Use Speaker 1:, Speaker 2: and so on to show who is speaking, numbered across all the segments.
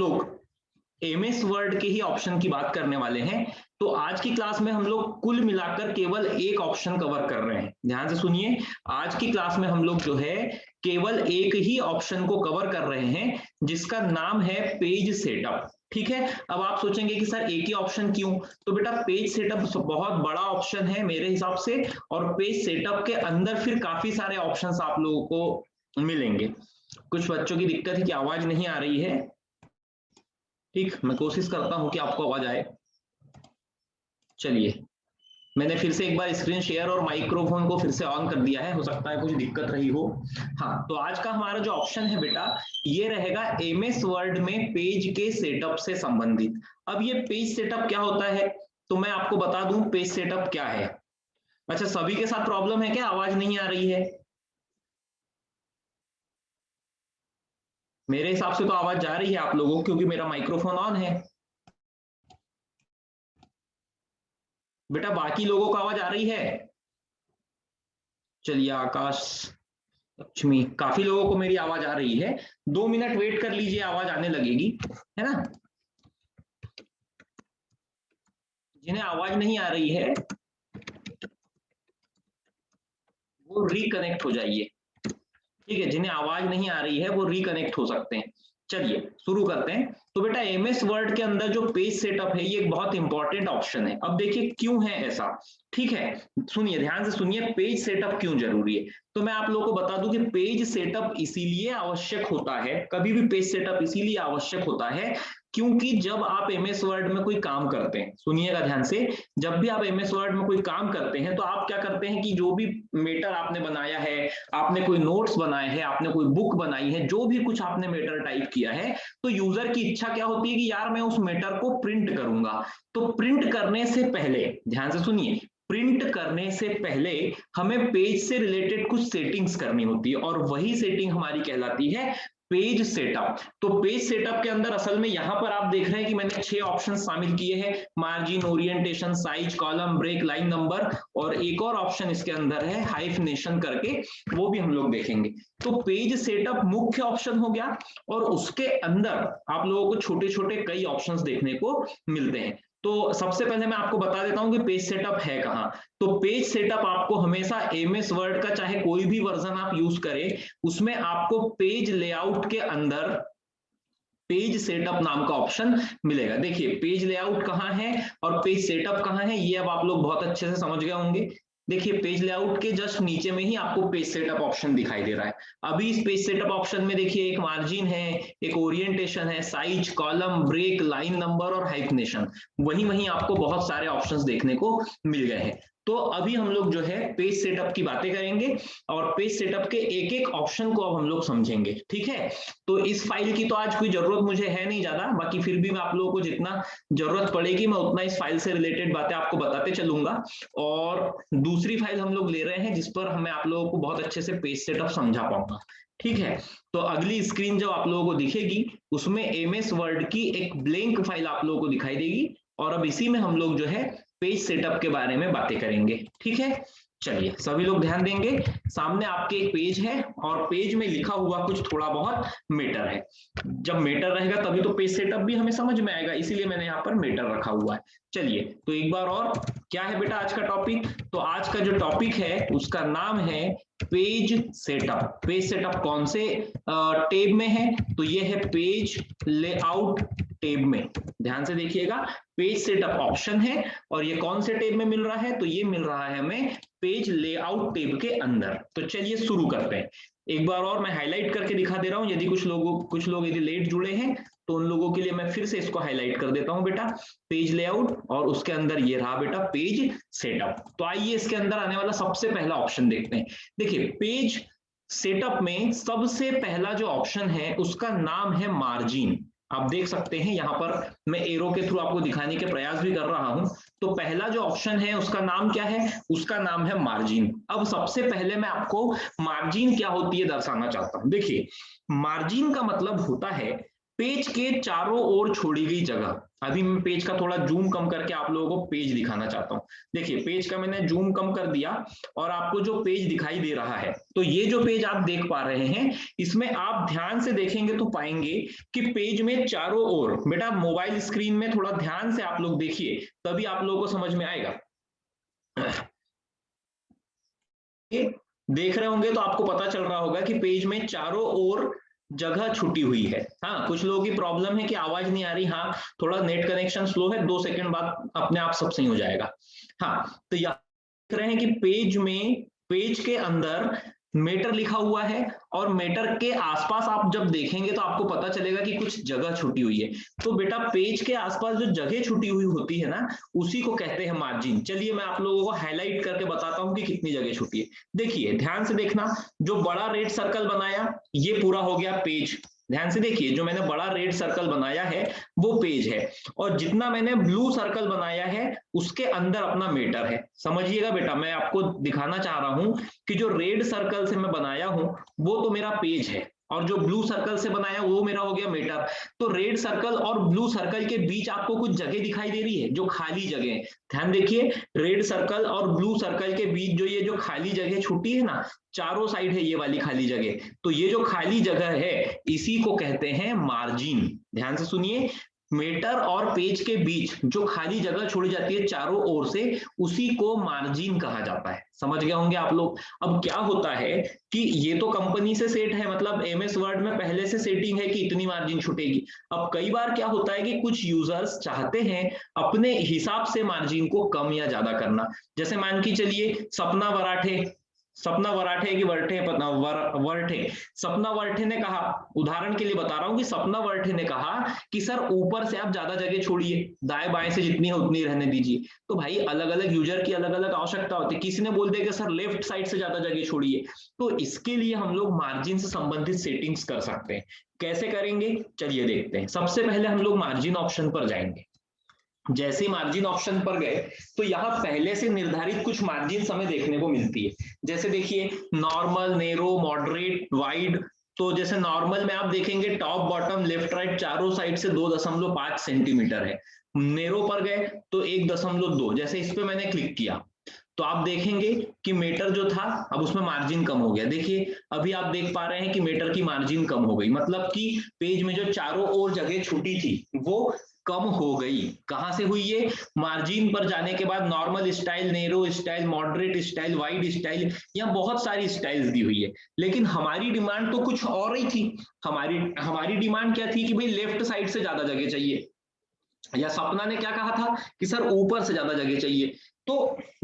Speaker 1: लोग MS word के ही option की बात करने वाले हैं। तो आज की क्लास में हम लोग कुल मिलाकर केवल एक ऑप्शन कवर कर रहे हैं। ध्यान से सुनिए, आज की क्लास में हम लोग जो है केवल एक ही ऑप्शन को कवर कर रहे हैं, जिसका नाम है पेज सेटअप। ठीक है, अब आप सोचेंगे कि सर एक ही ऑप्शन क्यों? तो बेटा पेज सेटअप बहुत बड़ा ऑप्शन है मेरे हिसाब से, और पेज सेटअप के अंदर फिर काफी सारे ऑप्शंस आप लोगों को मिलेंगे। कुछ बच्चों की दिक्कत है कि आवाज नहीं आ रही है। ठीक, मैं कोशिश करता हूं कि आपको आवाज आए। चलिए, मैंने फिर से एक बार स्क्रीन शेयर और माइक्रोफोन को फिर से ऑन कर दिया है, हो सकता है कुछ दिक्कत रही हो। हाँ, तो आज का हमारा जो ऑप्शन है बेटा, ये रहेगा एमएस वर्ड में पेज के सेटअप से संबंधित। अब ये पेज सेटअप क्या होता है, तो मैं आपको बता दूं पेज सेटअप क्या है। अच्छा, सभी के साथ प्रॉब्लम है क्या? आवाज नहीं आ रही है? मेरे हिसाब से तो आवाज जा रही है आप लोगों को, क्योंकि मेरा माइक्रोफोन ऑन है। बेटा बाकी लोगों को आवाज आ रही है? चलिए, आकाश, लक्ष्मी, काफी लोगों को मेरी आवाज आ रही है। 2 मिनट वेट कर लीजिए, आवाज आने लगेगी, है ना। जिन्हें आवाज नहीं आ रही है वो रिकनेक्ट हो जाइए। ठीक है, जिन्हें आवाज नहीं आ रही है वो रिकनेक्ट हो सकते हैं। चलिए शुरू करते हैं। तो बेटा एमएस वर्ड के अंदर जो पेज सेटअप है ये एक बहुत इंपॉर्टेंट ऑप्शन है। अब देखिए क्यों है ऐसा। ठीक है, सुनिए, ध्यान से सुनिए, पेज सेटअप क्यों जरूरी है। तो मैं आप लोगों को बता दूं कि पेज सेटअप इसीलिए आवश्यक होता है, कभी भी पेज सेटअप इसीलिए आवश्यक होता है क्योंकि जब आप एमएस वर्ड में कोई काम करते हैं, सुनिएगा ध्यान से, जब भी आप एमएस वर्ड में कोई काम करते हैं तो आप क्या करते हैं कि जो भी मेटर आपने बनाया है, आपने कोई नोट्स बनाए हैं, आपने कोई बुक बनाई है, जो भी कुछ आपने मेटर टाइप किया है, तो यूजर की इच्छा क्या होती है कि यार मैं उस मेटर को प्रिंट करूंगा। तो प्रिंट करने से पहले, ध्यान से सुनिए, प्रिंट करने से पहले हमें पेज से रिलेटेड कुछ सेटिंग्स करनी होती है, और वही सेटिंग हमारी कहलाती है पेज सेटअप। तो पेज सेटअप के अंदर असल में यहां पर आप देख रहे हैं कि मैंने 6 ऑप्शन शामिल किए हैं, margin, orientation, size, column, break, line number, और एक और ऑप्शन इसके अंदर है हाइफनेशन करके, वो भी हम लोग देखेंगे। तो पेज सेटअप मुख्य ऑप्शन हो गया, और उसके अंदर आप लोगों को छोटे छोटे कई ऑप्शंस देखने को मिलते हैं। तो सबसे पहले मैं आपको बता देता हूं कि पेज सेटअप है कहां। तो पेज सेटअप आपको हमेशा एमएस वर्ड का चाहे कोई भी वर्जन आप यूज करें, उसमें आपको पेज लेआउट के अंदर पेज सेटअप नाम का ऑप्शन मिलेगा। देखिए पेज लेआउट कहां है और पेज सेटअप कहां है, ये अब आप लोग बहुत अच्छे से समझ गए होंगे। देखिए पेज लेआउट के जस्ट नीचे में ही आपको पेज सेटअप ऑप्शन दिखाई दे रहा है। अभी इस पेज सेटअप ऑप्शन में देखिए एक मार्जिन है, एक ओरिएंटेशन है, size, column, break, line number और हाइफनेशन, वहीं वहीं आपको बहुत सारे ऑप्शंस देखने को मिल गए हैं। तो अभी हम लोग जो है पेज सेटअप की बातें करेंगे, और पेज सेटअप के एक एक ऑप्शन को अब हम लोग समझेंगे। ठीक है, तो इस फाइल की तो आज कोई जरूरत मुझे है नहीं ज्यादा, बाकी फिर भी मैं आप लोगों को जितना जरूरत पड़ेगी मैं उतना इस फाइल से रिलेटेड बातें आपको बताते चलूंगा। और दूसरी फाइल हम लोग ले रहे हैं जिस पर मैं आप लोगों को बहुत अच्छे से पेज सेटअप समझा पाऊंगा। ठीक है, तो अगली स्क्रीन जो आप लोगों को दिखेगी उसमें एमएस वर्ड की एक ब्लैंक फाइल आप लोगों को दिखाई देगी, और अब इसी में हम लोग जो है पेज सेटअप के बारे में बातें करेंगे। ठीक है, चलिए सभी लोग ध्यान देंगे। सामने आपके एक पेज है, और पेज में लिखा हुआ कुछ थोड़ा बहुत मेटर है। जब मेटर रहेगा तभी तो पेज सेटअप भी हमें समझ में आएगा, इसीलिए मैंने यहाँ पर मेटर रखा हुआ है। चलिए, तो एक बार और, क्या है बेटा आज का टॉपिक? तो आज का जो टॉपिक है उसका नाम है पेज सेटअप। पेज सेटअप कौन से टेब में है? तो ये है पेज लेआउट टेब में। ध्यान से देखिएगा, पेज सेटअप ऑप्शन है, और ये कौन से टेब में मिल रहा है? तो ये मिल रहा है हमें पेज लेआउट टेब के अंदर। तो चलिए शुरू करते हैं। एक बार और मैं हाईलाइट करके दिखा दे रहा हूं, यदि कुछ लोग यदि लेट जुड़े हैं तो उन लोगों के लिए मैं फिर से इसको हाईलाइट कर देता हूं बेटा, पेज लेआउट, और उसके अंदर ये रहा बेटा पेज सेटअप। तो आइए इसके अंदर आने वाला सबसे पहला ऑप्शन देखते हैं। देखिए पेज सेटअप में सबसे पहला जो ऑप्शन है उसका नाम है मार्जिन। आप देख सकते हैं यहां पर मैं एरो के थ्रू आपको दिखाने के प्रयास भी कर रहा हूं। तो पहला जो ऑप्शन है उसका नाम क्या है? उसका नाम है मार्जिन। अब सबसे पहले मैं आपको मार्जिन क्या होती है दर्शाना चाहता हूं। देखिए मार्जिन का मतलब होता है पेज के चारों ओर छोड़ी गई जगह। अभी मैं पेज का थोड़ा जूम कम करके आप लोगों को पेज दिखाना चाहता हूं। देखिए पेज का मैंने जूम कम कर दिया और आपको जो पेज दिखाई दे रहा है, तो ये जो पेज आप देख पा रहे हैं, इसमें आप ध्यान से देखेंगे तो पाएंगे कि पेज में चारों ओर, बेटा मोबाइल स्क्रीन में थोड़ा ध्यान से आप लोग देखिए, तभी आप लोगों को समझ में आएगा। देख रहे होंगे तो आपको पता चल रहा होगा कि पेज में चारों ओर जगह छुटी हुई है। हाँ, कुछ लोगों की प्रॉब्लम है कि आवाज नहीं आ रही, हाँ थोड़ा नेट कनेक्शन स्लो है, 2 सेकंड बाद अपने आप सब सही हो जाएगा। हाँ, तो यहाँ देख रहे हैं कि पेज के अंदर मीटर लिखा हुआ है और मीटर के आसपास आप जब देखेंगे तो आपको पता चलेगा कि कुछ जगह छुटी हुई है। तो बेटा पेज के आसपास जो जगह छुटी हुई होती है ना, उसी को कहते हैं मार्जिन। चलिए मैं आप लोगों को हाईलाइट करके बताता हूं कि कितनी जगह छुटी है। देखिए ध्यान से देखना, जो बड़ा रेड सर्कल बनाया ये पूरा हो गया पेज। ध्यान से देखिए, जो मैंने बड़ा रेड सर्कल बनाया है वो पेज है, और जितना मैंने ब्लू सर्कल बनाया है उसके अंदर अपना मीटर है। समझिएगा बेटा, मैं आपको दिखाना चाह रहा हूं कि जो रेड सर्कल से मैं बनाया हूं वो तो मेरा पेज है, और जो ब्लू सर्कल से बनाया वो मेरा हो गया मीटर। तो रेड सर्कल और ब्लू सर्कल के बीच आपको कुछ जगह दिखाई दे रही है, जो खाली जगह। ध्यान देखिए, रेड सर्कल और ब्लू सर्कल के बीच जो ये जो खाली जगह छुट्टी है ना, चारों साइड है ये वाली खाली जगह, तो ये जो खाली जगह है इसी को कहते हैं मार्जिन। ध्यान से सुनिए, मीटर और पेज के बीच जो खाली जगह छोड़ी जाती है चारों ओर से, उसी को मार्जिन कहा जाता है। समझ गए होंगे आप लोग। अब क्या होता है कि ये तो कंपनी से सेट है, मतलब एमएस वर्ड में पहले से सेटिंग है कि इतनी मार्जिन छूटेगी। अब कई बार क्या होता है कि कुछ यूजर्स चाहते हैं अपने हिसाब से मार्जिन को कम या ज्यादा करना। जैसे मान के चलिए सपना वराठे की वर्ठे वर्ठे सपना वर्ठे ने कहा, उदाहरण के लिए बता रहा हूं कि सपना वर्ठे ने कहा कि सर ऊपर से आप ज्यादा जगह छोड़िए, दाएं बाएं से जितनी है उतनी रहने दीजिए। तो भाई अलग अलग यूजर की अलग अलग आवश्यकता होती है, किसी ने बोल दिया कि सर लेफ्ट साइड से ज्यादा जगह छोड़िए। तो इसके लिए हम लोग मार्जिन से संबंधित सेटिंग्स कर सकते हैं। कैसे करेंगे चलिए देखते हैं। सबसे पहले हम लोग मार्जिन ऑप्शन पर जाएंगे। जैसे मार्जिन ऑप्शन पर गए तो यहाँ पहले से निर्धारित कुछ मार्जिन हमें देखने को मिलती है। जैसे देखिए नॉर्मल, नेरो, मॉडरेट, वाइड। तो जैसे नॉर्मल में आप देखेंगे टॉप बॉटम लेफ्ट राइट चारों साइड से 2.5 सेंटीमीटर है। नेरो पर गए तो 1.2। जैसे इस पे मैंने क्लिक किया तो आप देखेंगे कि मीटर जो था अब उसमें मार्जिन कम हो गया। देखिए अभी आप देख पा रहे हैं कि मीटर की मार्जिन कम हो गई, मतलब कि पेज में जो चारों ओर जगह छूटी थी वो कम हो गई। कहां से हुई ये? मार्जिन पर जाने के बाद normal style, narrow style, moderate style, wide style, यहाँ बहुत सारी स्टाइल्स दी हुई है। लेकिन हमारी डिमांड तो कुछ और ही थी। हमारी डिमांड क्या थी कि भाई लेफ्ट साइड से ज्यादा जगह चाहिए, या सपना ने क्या कहा था कि सर ऊपर से ज्यादा जगह चाहिए। तो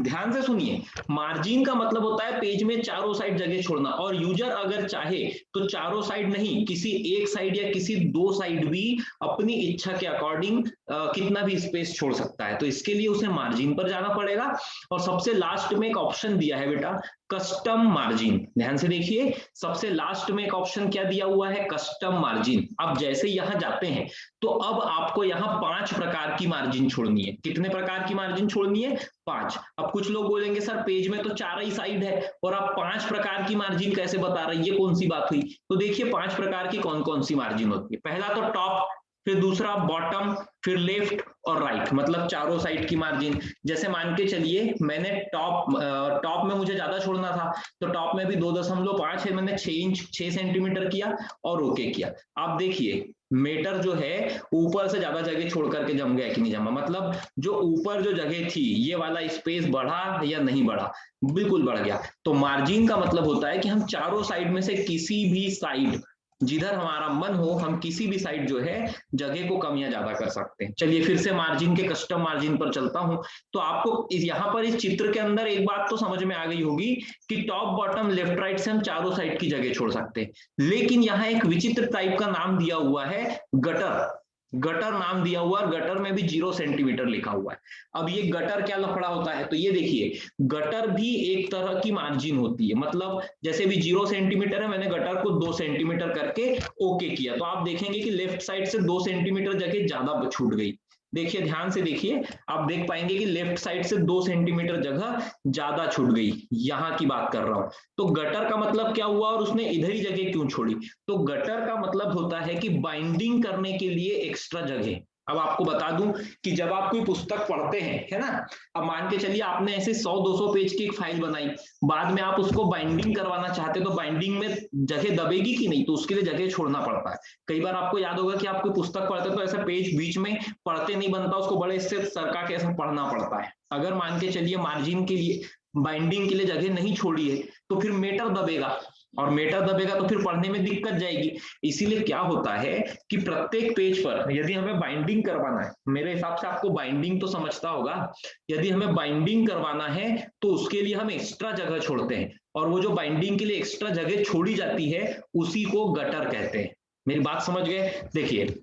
Speaker 1: ध्यान से सुनिए, मार्जिन का मतलब होता है पेज में चारों साइड जगह छोड़ना, और यूजर अगर चाहे तो चारों साइड नहीं, किसी एक साइड या किसी 2 साइड भी अपनी इच्छा के अकॉर्डिंग कितना भी स्पेस छोड़ सकता है। तो इसके लिए उसे मार्जिन पर जाना पड़ेगा। और सबसे लास्ट में एक ऑप्शन दिया है बेटा, कस्टम मार्जिन। ध्यान से देखिए, सबसे लास्ट में एक ऑप्शन क्या दिया हुआ है? Custom margin. अब जैसे यहां जाते हैं तो अब आपको यहाँ 5 प्रकार की मार्जिन छोड़नी है। कितने प्रकार की मार्जिन छोड़नी है? 5। अब कुछ लोग बोलेंगे सर पेज में तो 4 ही साइड है और आप 5 प्रकार की मार्जिन कैसे बता रहे हैं, ये कौन सी बात हुई? तो देखिए 5 प्रकार की कौन कौन सी मार्जिन होती है। पहला तो टॉप, फिर दूसरा बॉटम, फिर लेफ्ट और राइट, मतलब चारों साइड की मार्जिन। जैसे मान के चलिए मैंने टॉप में मुझे ज्यादा छोड़ना था, तो टॉप में भी 2.5 है, मैंने 6 सेंटीमीटर किया और ओके किया। आप देखिए मीटर जो है ऊपर से ज्यादा जगह छोड़ करके जम गया कि नहीं जमा, मतलब जो ऊपर जो जगह थी ये वाला स्पेस बढ़ा या नहीं बढ़ा? बिल्कुल बढ़ गया। तो मार्जिन का मतलब होता है कि हम चारों साइड में से किसी भी साइड, जिधर हमारा मन हो, हम किसी भी साइड जो है जगह को कम या ज्यादा कर सकते हैं। चलिए फिर से मार्जिन के कस्टम मार्जिन पर चलता हूं। तो आपको यहाँ पर इस चित्र के अंदर एक बात तो समझ में आ गई होगी कि टॉप बॉटम लेफ्ट राइट से हम चारों साइड की जगह छोड़ सकते हैं। लेकिन यहाँ एक विचित्र टाइप का नाम दिया हुआ है, गटर। गटर नाम दिया हुआ, गटर में भी 0 सेंटीमीटर लिखा हुआ है। अब ये गटर क्या लफड़ा होता है? तो ये देखिए, गटर भी एक तरह की मार्जिन होती है। मतलब जैसे भी 0 सेंटीमीटर है, मैंने गटर को 2 सेंटीमीटर करके ओके किया, तो आप देखेंगे कि लेफ्ट साइड से 2 सेंटीमीटर जगह ज्यादा छूट गई। देखिए ध्यान से देखिए, आप देख पाएंगे कि लेफ्ट साइड से 2 सेंटीमीटर जगह ज्यादा छूट गई, यहां की बात कर रहा हूं। तो गटर का मतलब क्या हुआ और उसने इधर ही जगह क्यों छोड़ी? तो गटर का मतलब होता है कि बाइंडिंग करने के लिए एक्स्ट्रा जगह। अब आपको बता दूं कि जब आप कोई पुस्तक पढ़ते हैं, है ना, अब मान के चलिए आपने ऐसे 100-200 पेज की एक फाइल बनाई, बाद में आप उसको बाइंडिंग करवाना चाहते हैं, तो बाइंडिंग में जगह दबेगी कि नहीं? तो उसके लिए जगह छोड़ना पड़ता है। कई बार आपको याद होगा कि आप कोई पुस्तक पढ़ते हैं तो ऐसा पेज बीच में पढ़ते नहीं बनता, उसको बड़े से सरका के ऐसा पढ़ना पड़ता है। अगर मान के चलिए मार्जिन के लिए, बाइंडिंग के लिए जगह नहीं छोड़ी है, तो फिर मेटर दबेगा, और मेटर दबेगा तो फिर पढ़ने में दिक्कत जाएगी। इसीलिए क्या होता है कि प्रत्येक पेज पर यदि हमें बाइंडिंग करवाना है, मेरे हिसाब से आपको बाइंडिंग तो समझता होगा, यदि हमें बाइंडिंग करवाना है तो उसके लिए हम एक्स्ट्रा जगह छोड़ते हैं, और वो जो बाइंडिंग के लिए एक्स्ट्रा जगह छोड़ी जाती है उसी को गटर कहते हैं। मेरी बात समझ गए? देखिए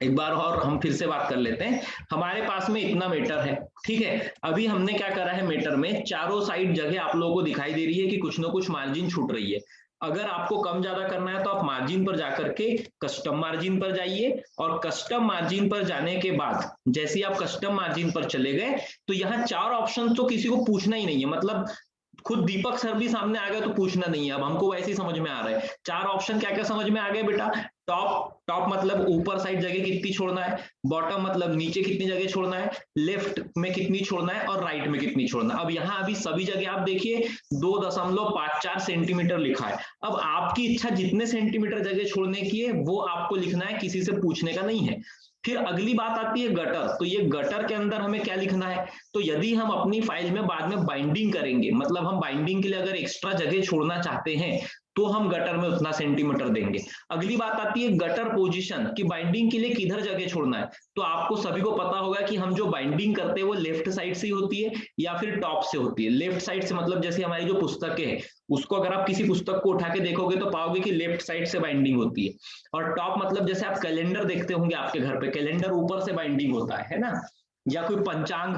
Speaker 1: एक बार और हम फिर से बात कर लेते हैं। हमारे पास में इतना मीटर है, ठीक है। अभी हमने क्या करा है, मीटर में चारों साइड जगह आप लोगों को दिखाई दे रही है कि कुछ ना कुछ मार्जिन छूट रही है। अगर आपको कम ज्यादा करना है तो आप मार्जिन पर जाकर के कस्टम मार्जिन पर जाइए, और कस्टम मार्जिन पर जाने के बाद जैसे ही आप कस्टम मार्जिन पर चले गए, तो यहाँ 4 ऑप्शन तो किसी को पूछना ही नहीं है, मतलब खुद दीपक सर भी सामने आ गए तो पूछना नहीं है, अब हमको वैसे ही समझ में आ रहा है। 4 ऑप्शन क्या क्या समझ में आ गए बेटा? टॉप, टॉप मतलब ऊपर साइड जगह कितनी छोड़ना है, बॉटम मतलब नीचे कितनी जगह छोड़ना है, लेफ्ट में कितनी छोड़ना है, और राइट में कितनी छोड़ना है। अब यहाँ अभी सभी जगह आप देखिए 2.54 सेंटीमीटर लिखा है। अब आपकी इच्छा जितने सेंटीमीटर जगह छोड़ने की है वो आपको लिखना है, किसी से पूछने का नहीं है। फिर अगली बात आती है गटर। तो ये गटर के अंदर हमें क्या लिखना है? तो यदि हम अपनी फाइल में बाद में बाइंडिंग करेंगे, मतलब हम बाइंडिंग के लिए अगर एक्स्ट्रा जगह छोड़ना चाहते हैं तो हम गटर में उतना सेंटीमीटर देंगे। अगली बात आती है गटर पोजीशन, कि बाइंडिंग के लिए किधर जगह छोड़ना है। तो आपको सभी को पता होगा कि हम जो बाइंडिंग करते हैं वो लेफ्ट साइड से होती है या फिर टॉप से होती है। लेफ्ट साइड से मतलब जैसे हमारी जो पुस्तकें हैं उसको अगर आप किसी पुस्तक को उठा के देखोगे तो पाओगे कि लेफ्ट साइड से बाइंडिंग होती है। और टॉप मतलब जैसे आप कैलेंडर देखते होंगे आपके घर पे, कैलेंडर ऊपर से बाइंडिंग होता है ना, या कोई पंचांग,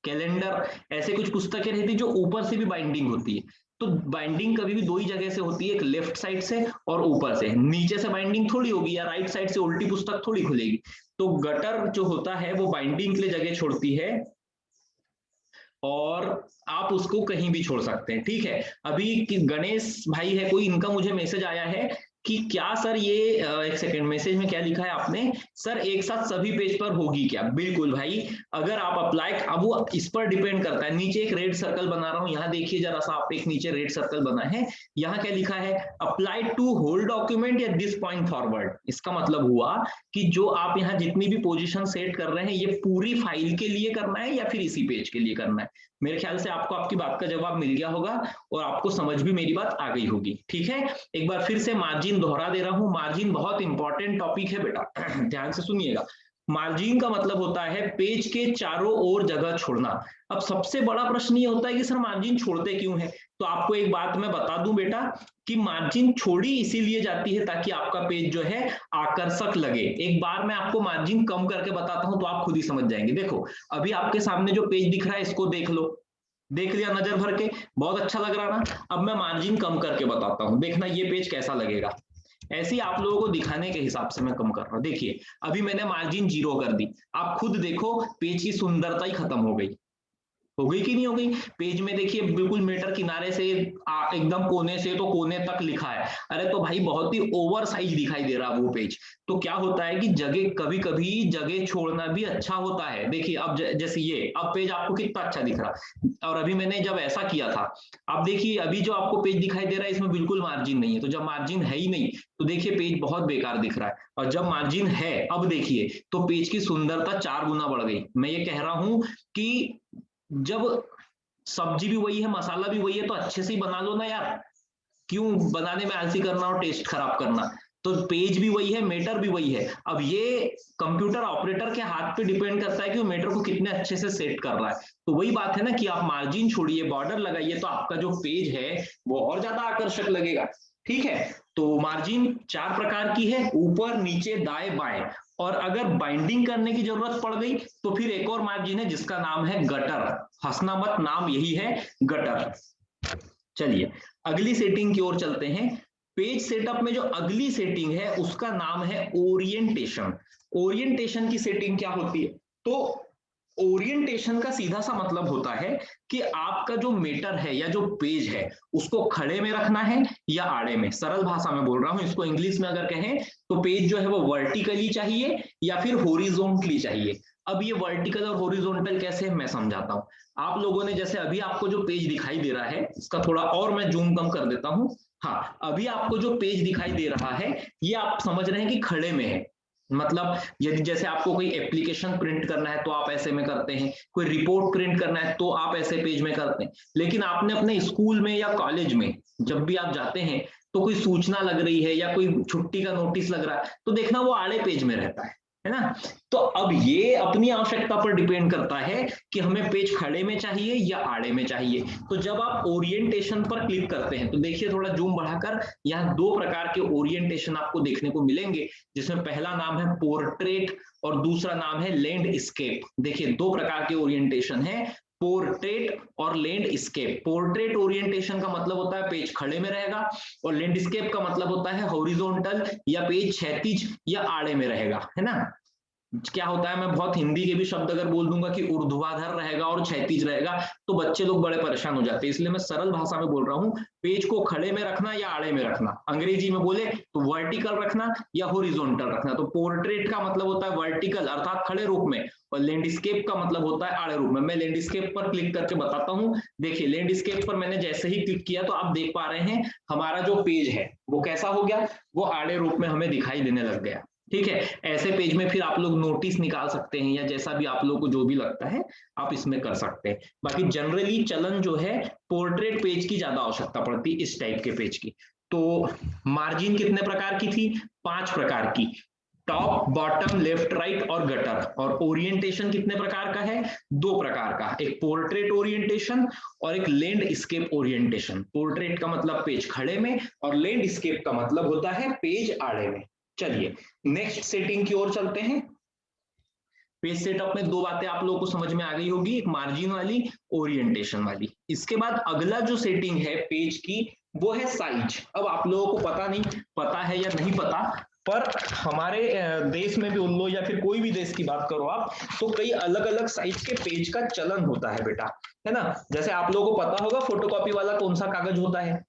Speaker 1: कैलेंडर, ऐसे कुछ पुस्तकें रहती जो ऊपर से भी बाइंडिंग होती है। तो बाइंडिंग कभी भी 2 ही जगह से होती है, एक लेफ्ट साइड से और ऊपर से। नीचे से बाइंडिंग थोड़ी होगी, या राइट साइड से उल्टी पुस्तक थोड़ी खुलेगी। तो गटर जो होता है वो बाइंडिंग के लिए जगह छोड़ती है, और आप उसको कहीं भी छोड़ सकते हैं, ठीक है। अभी गणेश भाई है कोई, इनका मुझे मैसेज आया है कि क्या सर ये एक सेकंड, मैसेज में क्या लिखा है आपने? सर एक साथ सभी पेज पर होगी क्या? बिल्कुल भाई, अगर आप अप्लाई, अब वो इस पर डिपेंड करता है। नीचे एक रेड सर्कल बना रहा हूं, यहाँ देखिए जरा सा, आप एक नीचे रेड सर्कल बना है, यहाँ क्या लिखा है? अप्लाई टू होल डॉक्यूमेंट या दिस पॉइंट फॉरवर्ड। इसका मतलब हुआ कि जो आप यहाँ जितनी भी पोजीशन सेट कर रहे हैं ये पूरी फाइल के लिए करना है या फिर इसी पेज के लिए करना है। मेरे ख्याल से आपको आपकी बात का जवाब मिल गया होगा, और आपको समझ भी मेरी बात आ गई होगी, ठीक है। एक बार फिर से मार्जिन दोहरा दे रहा हूं, मार्जिन बहुत इंपॉर्टेंट टॉपिक है बेटा, ध्यान से सुनिएगा। मार्जिन का मतलब होता है पेज के चारों ओर जगह छोड़ना। अब सबसे बड़ा प्रश्न ये होता है कि सर मार्जिन छोड़ते क्यों है? तो आपको एक बात मैं बता दूं बेटा, कि मार्जिन छोड़ी इसीलिए जाती है ताकि आपका पेज जो है आकर्षक लगे। एक बार मैं आपको मार्जिन कम करके बताता हूं तो आप खुद ही समझ जाएंगे। देखो अभी आपके सामने जो पेज दिख रहा है इसको देख लो, देख लिया नजर भर के, बहुत अच्छा लग रहा ना। अब मैं मार्जिन कम करके बताता हूं, देखना ये पेज कैसा लगेगा। ऐसे ही आप लोगों को दिखाने के हिसाब से मैं कम कर रहा हूं। देखिए अभी मैंने मार्जिन 0 कर दी, आप खुद देखो पेज की सुंदरता ही खत्म हो गई कि नहीं हो गई? पेज में देखिए बिल्कुल मीटर किनारे से एकदम कोने से तो कोने तक लिखा है। अरे तो भाई बहुत ही ओवर साइज दिखाई दे रहा है वो पेज। तो क्या होता है कि जगह, कभी कभी जगह छोड़ना भी अच्छा होता है। देखिए अब जैसे ये, अब पेज आपको कितना अच्छा दिख रहा, और अभी मैंने जब ऐसा किया था, अब देखिए अभी जो आपको पेज दिखाई दे रहा है इसमें बिल्कुल मार्जिन नहीं है। तो जब मार्जिन है ही नहीं तो देखिए पेज बहुत बेकार दिख रहा है, और जब मार्जिन है अब देखिए तो पेज की सुंदरता 4 गुना बढ़ गई। मैं ये कह रहा हूं कि जब सब्जी भी वही है, मसाला भी वही है, तो अच्छे से ही बना लो ना यार, क्यों बनाने में आलसी करना और टेस्ट खराब करना। तो पेज भी वही है, मीटर भी वही है। अब ये कंप्यूटर ऑपरेटर के हाथ पे डिपेंड करता है कि वो मीटर को कितने अच्छे से सेट कर रहा है। तो वही बात है ना कि आप मार्जिन छोड़िए, बॉर्डर लगाइए, तो आपका जो पेज है वो और ज्यादा आकर्षक लगेगा, ठीक है। तो मार्जिन 4 प्रकार की है, ऊपर, नीचे, दाएं, बाएं। और अगर बाइंडिंग करने की जरूरत पड़ गई तो फिर एक और मार्जिन है जिसका नाम है गटर। हंसना मत, नाम यही है, गटर। चलिए अगली सेटिंग की ओर चलते हैं। पेज सेटअप में जो अगली सेटिंग है उसका नाम है ओरिएंटेशन। ओरिएंटेशन की सेटिंग क्या होती है? तो ओरिएंटेशन का सीधा सा मतलब होता है कि आपका जो मैटर है या जो पेज है उसको खड़े में रखना है या आड़े में। सरल भाषा में बोल रहा हूं, इसको इंग्लिश में अगर कहें तो पेज जो है वो वर्टिकली चाहिए या फिर हॉरिजॉन्टली चाहिए। अब ये वर्टिकल और हॉरिजॉन्टल कैसे है मैं समझाता हूं। आप लोगों ने जैसे अभी आपको जो पेज दिखाई दे रहा है, इसका थोड़ा और मैं जूम कम कर देता हूं। हाँ, अभी आपको जो पेज दिखाई दे रहा है ये आप समझ रहे हैं कि खड़े में है। मतलब यदि जैसे आपको कोई एप्लीकेशन प्रिंट करना है तो आप ऐसे में करते हैं, कोई रिपोर्ट प्रिंट करना है तो आप ऐसे पेज में करते हैं। लेकिन आपने अपने स्कूल में या कॉलेज में जब भी आप जाते हैं तो कोई सूचना लग रही है या कोई छुट्टी का नोटिस लग रहा है तो देखना वो आड़े पेज में रहता है ना। तो अब ये अपनी आवश्यकता पर डिपेंड करता है कि हमें पेज खड़े में चाहिए या आड़े में चाहिए। तो जब आप ओरिएंटेशन पर क्लिक करते हैं तो देखिए थोड़ा जूम बढ़ाकर, यहाँ दो प्रकार के ओरिएंटेशन आपको देखने को मिलेंगे, जिसमें पहला नाम है पोर्ट्रेट और दूसरा नाम है लैंडस्केप। देखिए दो प्रकार के ओरिएंटेशन है, पोर्ट्रेट और लैंडस्केप। पोर्ट्रेट ओरिएंटेशन का मतलब होता है पेज खड़े में रहेगा और लैंडस्केप का मतलब होता है हॉरिजॉन्टल या पेज क्षैतिज या आड़े में रहेगा, है ना। क्या होता है, मैं बहुत हिंदी के भी शब्द अगर बोल दूंगा कि ऊर्ध्वाधर रहेगा और क्षैतिज रहेगा तो बच्चे लोग बड़े परेशान हो जाते हैं, इसलिए मैं सरल भाषा में बोल रहा हूँ। पेज को खड़े में रखना या आड़े में रखना, अंग्रेजी में बोले तो वर्टिकल रखना या हॉरिजॉन्टल रखना। तो पोर्ट्रेट का मतलब होता है वर्टिकल अर्थात खड़े रूप में, और लैंडस्केप का मतलब होता है आड़े रूप में। मैं लैंडस्केप पर क्लिक करके बताता हूँ। देखिए लैंडस्केप पर मैंने जैसे ही क्लिक किया तो आप देख पा रहे हैं हमारा जो पेज है वो कैसा हो गया, वो आड़े रूप में हमें दिखाई देने लग गया। ठीक है, ऐसे पेज में फिर आप लोग नोटिस निकाल सकते हैं या जैसा भी आप लोगों को जो भी लगता है आप इसमें कर सकते हैं। बाकी जनरली चलन जो है पोर्ट्रेट पेज की ज्यादा आवश्यकता पड़ती है इस टाइप के पेज की। तो मार्जिन कितने प्रकार की थी, 5 प्रकार की, टॉप बॉटम लेफ्ट राइट और गटर। और ओरिएंटेशन कितने प्रकार का है, 2 प्रकार का, एक पोर्ट्रेट ओरिएंटेशन और एक लैंडस्केप ओरिएंटेशन। पोर्ट्रेट का मतलब पेज खड़े में और लैंडस्केप का मतलब होता है पेज आड़े में। चलिए नेक्स्ट सेटिंग की ओर चलते हैं। पेज सेटअप में 2 बातें आप लोगों को समझ में आ गई होगी, एक मार्जिन वाली, ओरिएंटेशन वाली। इसके बाद अगला जो सेटिंग है पेज की वो है साइज। अब आप लोगों को पता नहीं, पता है या नहीं पता, पर हमारे देश में भी उन लो या फिर कोई भी देश की बात करो आप, तो कई अलग अलग साइज के पेज का चलन होता है बेटा, है ना। जैसे आप लोगों को पता होगा फोटोकॉपी वाला कौन सा कागज होता है।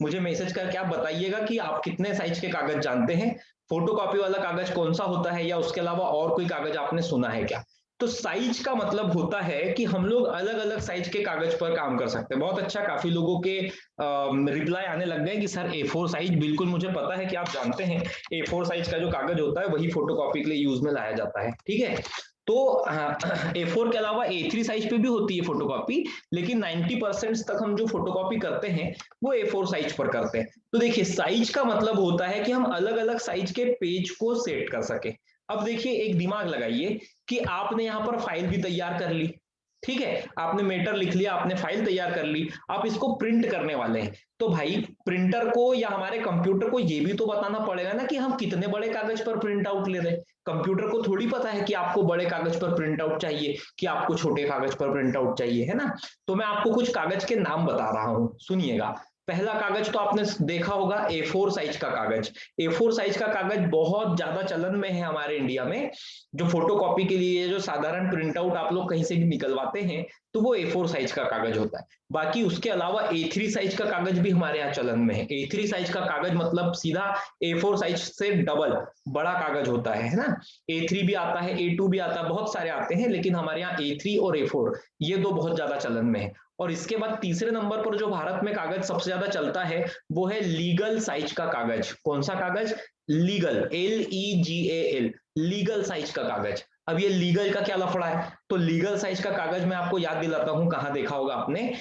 Speaker 1: मुझे मैसेज करके आप बताइएगा कि आप कितने साइज के कागज जानते हैं, फोटोकॉपी वाला कागज कौन सा होता है, या उसके अलावा और कोई कागज आपने सुना है क्या। तो साइज का मतलब होता है कि हम लोग अलग अलग साइज के कागज पर काम कर सकते हैं। बहुत अच्छा, काफी लोगों के रिप्लाई आने लग गए कि सर A4 साइज, बिल्कुल मुझे पता है कि आप जानते हैं A4 साइज का जो कागज होता है वही फोटोकॉपी के लिए यूज में लाया जाता है। ठीक है, तो A4 के अलावा A3 साइज पे भी होती है फोटोकॉपी, लेकिन 90% तक हम जो फोटोकॉपी करते हैं वो A4 साइज पर करते हैं। तो देखिए साइज का मतलब होता है कि हम अलग अलग साइज के पेज को सेट कर सके। अब देखिए एक दिमाग लगाइए कि आपने यहाँ पर फाइल भी तैयार कर ली, ठीक है, आपने मैटर लिख लिया, आपने फाइल तैयार कर ली, आप इसको प्रिंट करने वाले हैं। तो भाई प्रिंटर को या हमारे कंप्यूटर को ये भी तो बताना पड़ेगा ना कि हम कितने बड़े कागज पर प्रिंट आउट ले रहे हैं। कंप्यूटर को थोड़ी पता है कि आपको बड़े कागज पर प्रिंट आउट चाहिए कि आपको छोटे कागज पर प्रिंट आउट चाहिए, है ना। तो मैं आपको कुछ कागज के नाम बता रहा हूं, सुनिएगा। पहला कागज तो आपने देखा होगा A4 साइज का कागज। A4 साइज का कागज बहुत ज्यादा चलन में है हमारे इंडिया में। जो फोटोकॉपी के लिए जो साधारण प्रिंट आउट आप लोग कहीं से भी निकलवाते हैं तो वो A4 साइज का कागज होता है। बाकी उसके अलावा A3 साइज का कागज भी हमारे यहाँ चलन में है। A3 साइज का कागज मतलब सीधा A4 साइज से डबल बड़ा कागज होता है ना। A3 भी आता है, A2 भी आता है, बहुत सारे आते हैं, लेकिन हमारे यहाँ A3 और A4 ये दो बहुत ज्यादा चलन में है। और इसके बाद तीसरे नंबर पर जो भारत में कागज सबसे ज्यादा चलता है वो है लीगल साइज का कागज। कौन सा कागज, लीगल, LEGAL, लीगल साइज का कागज। अब ये लीगल का क्या लफड़ा है, तो लीगल साइज का कागज मैं आपको याद दिलाता हूं, कहां देखा होगा आपने,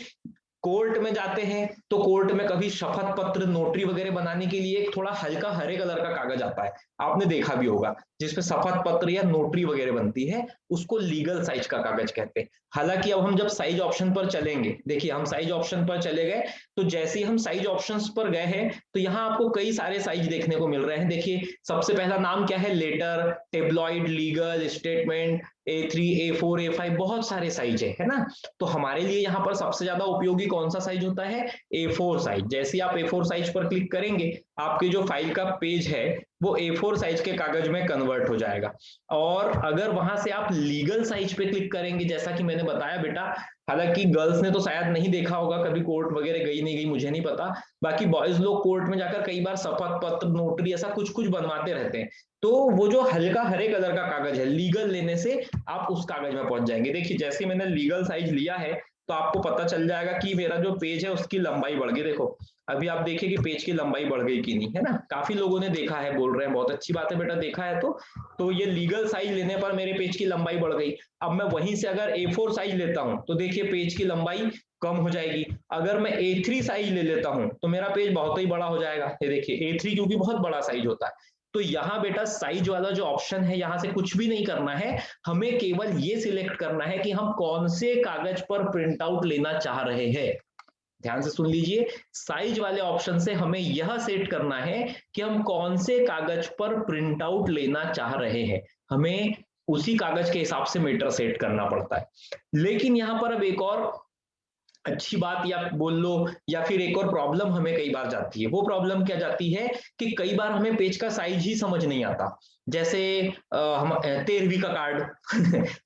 Speaker 1: कोर्ट में जाते हैं तो कोर्ट में कभी शपथ पत्र नोटरी वगैरह बनाने के लिए एक थोड़ा हल्का हरे कलर का कागज आता है, आपने देखा भी होगा, जिसपे शपथ पत्र या नोटरी वगैरह बनती है, उसको लीगल साइज का कागज कहते हैं। हालांकि अब हम जब साइज ऑप्शन पर चलेंगे, देखिए हम साइज ऑप्शन पर चले गए, तो जैसे ही हम साइज ऑप्शंस पर गए हैं तो यहाँ आपको कई सारे साइज देखने को मिल रहे हैं। देखिए सबसे पहला नाम क्या है, letter, टेब्लॉइड, legal, statement, A3, A4, A5, बहुत सारे साइज है ना। तो हमारे लिए यहाँ पर सबसे ज्यादा उपयोगी कौन सा साइज होता है, A4 साइज। जैसे आप A4 साइज पर क्लिक करेंगे आपके जो फाइल का पेज है वो A4 साइज के कागज में कन्वर्ट हो जाएगा। और अगर वहां से आप लीगल साइज पे क्लिक करेंगे, जैसा कि मैंने बताया बेटा, हालांकि गर्ल्स ने तो शायद नहीं देखा होगा, कभी कोर्ट वगैरह गई नहीं गई मुझे नहीं पता, बाकी बॉयज लोग कोर्ट में जाकर कई बार शपथ पत्र, नोटरी, ऐसा कुछ कुछ बनवाते रहते हैं। तो वो जो हल्का हरे कलर का कागज है, लीगल लेने से आप उस कागज में पहुंच जाएंगे। देखिए जैसे मैंने लीगल साइज लिया है तो आपको पता चल जाएगा कि मेरा जो पेज है उसकी लंबाई बढ़ गई। देखो अभी आप देखिए कि पेज की लंबाई बढ़ गई कि नहीं, है ना। काफी लोगों ने देखा है, बोल रहे हैं बहुत अच्छी बात है बेटा, देखा है तो ये लीगल साइज लेने पर मेरे पेज की लंबाई बढ़ गई। अब मैं वहीं से अगर A4 साइज लेता हूं तो देखिए पेज की लंबाई कम हो जाएगी। अगर मैं A3 साइज ले लेता हूं तो मेरा पेज बहुत ही बड़ा हो जाएगा। ये देखिए A3 क्योंकि बहुत बड़ा साइज होता है। तो यहाँ बेटा साइज वाला जो ऑप्शन है, यहाँ से कुछ भी नहीं करना है, हमें केवल ये सिलेक्ट करना है कि हम कौन से कागज पर प्रिंट आउट लेना चाह रहे हैं। ध्यान से सुन लीजिए, साइज वाले ऑप्शन से हमें यह सेट करना है कि हम कौन से कागज पर प्रिंट आउट लेना चाह रहे हैं। हमें उसी कागज के हिसाब से मीटर सेट करना पड़ता है। लेकिन यहां पर अब एक और अच्छी बात या बोल लो, या फिर एक और प्रॉब्लम हमें कई बार जाती है। वो प्रॉब्लम क्या जाती है कि कई बार हमें पेज का साइज ही समझ नहीं आता। जैसे हम 13वीं का कार्ड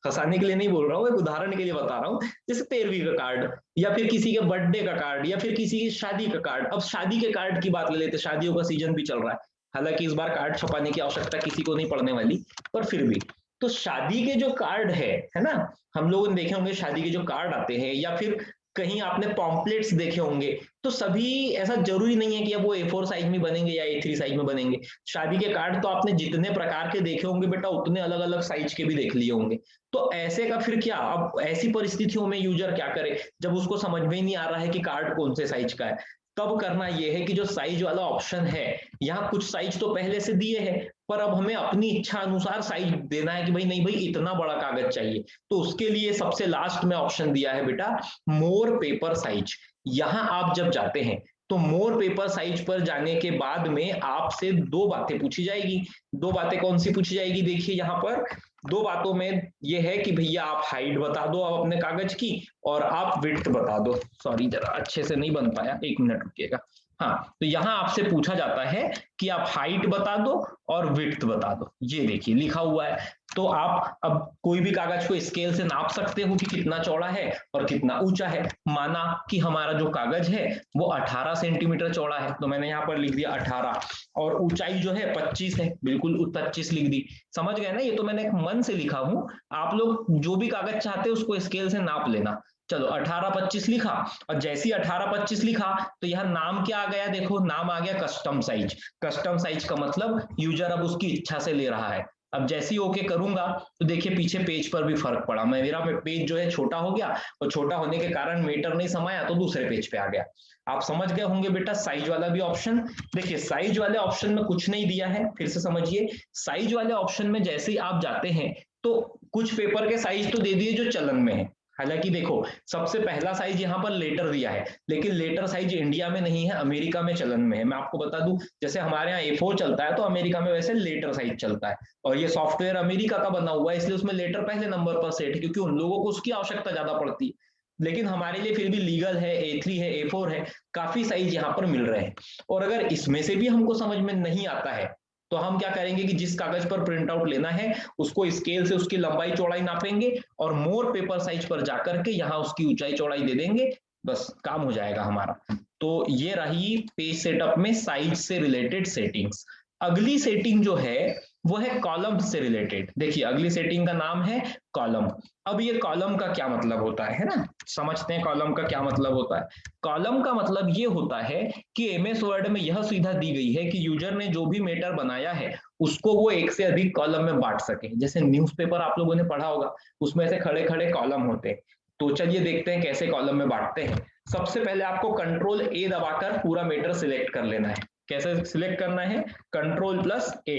Speaker 1: फंसाने के लिए नहीं बोल रहा हूँ, एक उदाहरण के लिए बता रहा हूँ। जैसे 13वीं का कार्ड, या फिर किसी के बर्थडे का कार्ड, या फिर किसी की शादी का कार्ड। अब शादी के कार्ड की बात ले लेते, शादियों का सीजन भी चल रहा है, हालांकि इस बार कार्ड छपाने की आवश्यकता किसी को नहीं पड़ने वाली, पर फिर भी। तो शादी के जो कार्ड है ना, हम लोगों ने देखे होंगे शादी के जो कार्ड आते हैं, या फिर कहीं आपने पॉम्पलेट्स देखे होंगे, तो सभी ऐसा जरूरी नहीं है कि अब वो A4 साइज में बनेंगे या A3 साइज में बनेंगे। शादी के कार्ड तो आपने जितने प्रकार के देखे होंगे बेटा, उतने अलग अलग साइज के भी देख लिए होंगे। तो ऐसे का फिर क्या, अब ऐसी परिस्थितियों में यूजर क्या करे जब उसको समझ में ही नहीं आ रहा है कि कार्ड कौन से साइज का है। तब करना यह है कि जो साइज वाला ऑप्शन है, यहाँ कुछ साइज तो पहले से दिए हैं, पर अब हमें अपनी इच्छा अनुसार साइज देना है कि भाई नहीं भाई इतना बड़ा कागज चाहिए। तो उसके लिए सबसे लास्ट में ऑप्शन दिया है बेटा मोर पेपर साइज। यहां आप जब जाते हैं तो मोर पेपर साइज पर जाने के बाद में आपसे दो बातें पूछी जाएगी। दो बातें कौन सी पूछी जाएगी, देखिए यहाँ पर दो बातों में ये है कि भैया आप हाइट बता दो आप अपने कागज की, और आप विड्थ बता दो। सॉरी जरा अच्छे से नहीं बन पाया, एक मिनट रुकिएगा। हाँ, तो यहां आपसे पूछा जाता है कि आप हाइट बता दो और विड्थ बता दो। ये देखिए लिखा हुआ है। तो आप अब कोई भी कागज को स्केल से नाप सकते हो कि कितना चौड़ा है और कितना ऊंचा है। माना कि हमारा जो कागज है वो 18 सेंटीमीटर चौड़ा है, तो मैंने यहाँ पर लिख दिया 18, और ऊंचाई जो है 25 है, बिल्कुल 25 लिख दी। समझ गए ना, ये तो मैंने एक मन से लिखा हूं, आप लोग जो भी कागज चाहते हैं उसको स्केल से नाप लेना। चलो 18-25 लिखा, और जैसी 18-25 लिखा तो यहाँ नाम क्या आ गया, देखो नाम आ गया कस्टम साइज। कस्टम साइज का मतलब यूजर अब उसकी इच्छा से ले रहा है। अब जैसे ही ओके करूंगा तो देखिए पीछे पेज पर भी फर्क पड़ा, मेरा पेज जो है छोटा हो गया, और छोटा होने के कारण मीटर नहीं समाया तो दूसरे पेज पे आ गया। आप समझ गए होंगे बेटा साइज वाला भी ऑप्शन। देखिए साइज वाले ऑप्शन में कुछ नहीं दिया है, फिर से समझिए। साइज वाले ऑप्शन में जैसे ही आप जाते हैं तो कुछ पेपर के साइज तो दे दिए जो चलन में है। हालांकि देखो सबसे पहला साइज यहाँ पर लेटर दिया है, लेकिन लेटर साइज इंडिया में नहीं है, अमेरिका में चलन में है। मैं आपको बता दूं, जैसे हमारे यहाँ A4 चलता है तो अमेरिका में वैसे लेटर साइज चलता है, और ये सॉफ्टवेयर अमेरिका का बना हुआ है इसलिए उसमें लेटर पहले नंबर पर सेट है, क्योंकि उन लोगों को उसकी आवश्यकता ज्यादा पड़ती है। लेकिन हमारे लिए फिर भी लीगल है, A3 है, A4 है, काफी साइज यहाँ पर मिल रहे हैं। और अगर इसमें से भी हमको समझ में नहीं आता है तो हम क्या करेंगे कि जिस कागज पर प्रिंट आउट लेना है उसको स्केल से उसकी लंबाई चौड़ाई नापेंगे, और मोर पेपर साइज पर जाकर के यहाँ उसकी ऊंचाई चौड़ाई दे देंगे, बस काम हो जाएगा हमारा। तो ये रही पेज सेटअप में साइज से रिलेटेड सेटिंग्स। अगली सेटिंग जो है वो है कॉलम से रिलेटेड। देखिए अगली सेटिंग का नाम है कॉलम। अब ये कॉलम का क्या मतलब होता है ना, समझते हैं कॉलम का क्या मतलब होता है। कॉलम का मतलब ये होता है कि एमएस वर्ड में यह सुविधा दी गई है कि यूजर ने जो भी मैटर बनाया है उसको वो एक से अधिक कॉलम में बांट सके। जैसे न्यूज़पेपर आप लोगों ने पढ़ा होगा, उसमें से खड़े खड़े कॉलम होते हैं। तो चलिए देखते हैं कैसे कॉलम में बांटते हैं। सबसे पहले आपको कंट्रोल ए दबाकर पूरा मैटर सिलेक्ट कर लेना है। कैसे सिलेक्ट करना है, कंट्रोल+A।